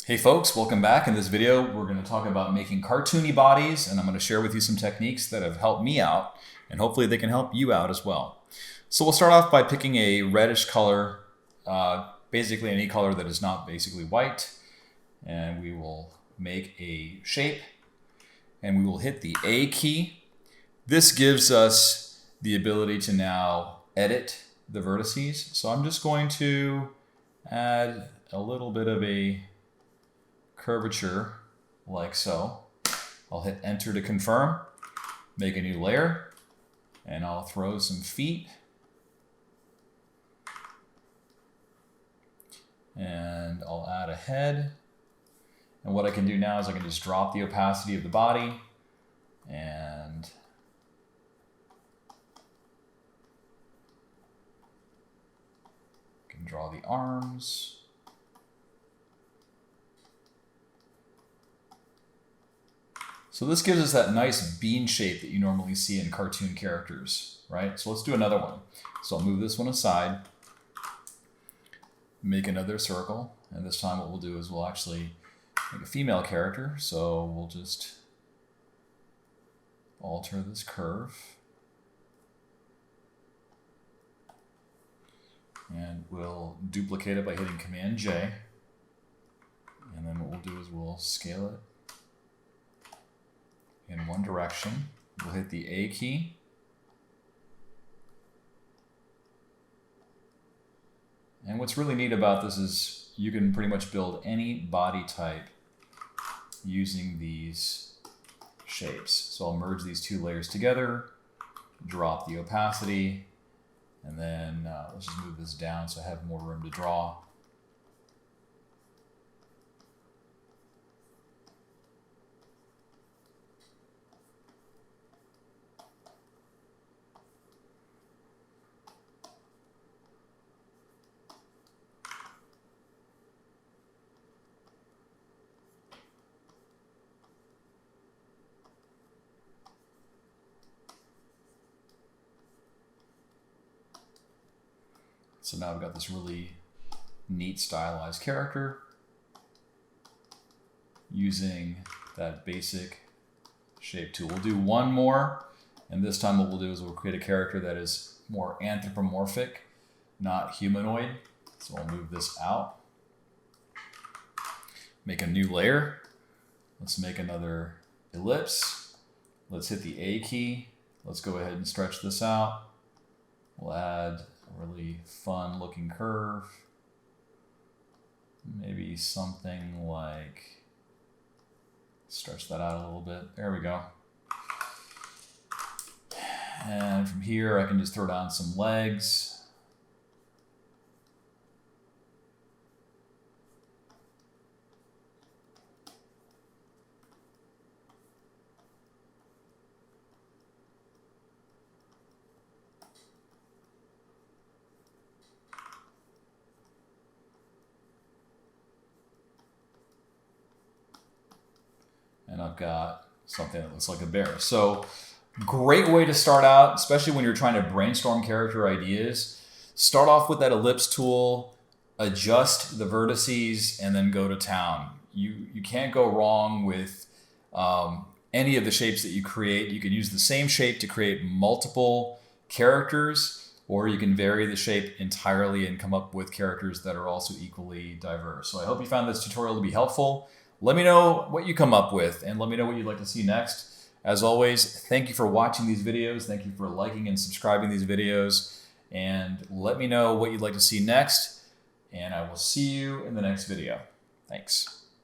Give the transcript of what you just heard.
Hey folks, welcome back. In this video, we're going to talk about making cartoony bodies, and I'm going to share with you some techniques that have helped me out, and hopefully they can help you out as well. So we'll start off by picking a reddish color, basically any color that is not basically white, and we will make a shape, and we will hit the A key. This gives us the ability to now edit the vertices. So I'm just going to add a little bit of a curvature like so. I'll hit enter to confirm, make a new layer, and I'll throw some feet. And I'll add a head. And what I can do now is I can just drop the opacity of the body and I can draw the arms. So this gives us that nice bean shape that you normally see in cartoon characters, right? So let's do another one. So I'll move this one aside, make another circle, and this time what we'll do is we'll actually make a female character. So we'll just alter this curve. And we'll duplicate it by hitting Command J. And then what we'll do is we'll scale it in one direction. We'll hit the A key. And what's really neat about this is you can pretty much build any body type using these shapes. So I'll merge these two layers together, drop the opacity, and then let's just move this down so I have more room to draw. So now we've got this really neat stylized character using that basic shape tool. We'll do one more, and this time what we'll do is we'll create a character that is more anthropomorphic, not humanoid. So I'll move this out. Make a new layer. Let's make another ellipse. Let's hit the A key. Let's go ahead and stretch this out. We'll add a really fun looking curve. Maybe something like, stretch that out a little bit. There we go. And from here I can just throw down some legs. And I've got something that looks like a bear. So great way to start out, especially when you're trying to brainstorm character ideas. Start off with that ellipse tool, adjust the vertices, and then go to town. You can't go wrong with any of the shapes that you create. You can use the same shape to create multiple characters, or you can vary the shape entirely and come up with characters that are also equally diverse. So I hope you found this tutorial to be helpful. Let me know what you come up with, and let me know what you'd like to see next. As always, thank you for watching these videos. Thank you for liking and subscribing these videos. And let me know what you'd like to see next. And I will see you in the next video. Thanks.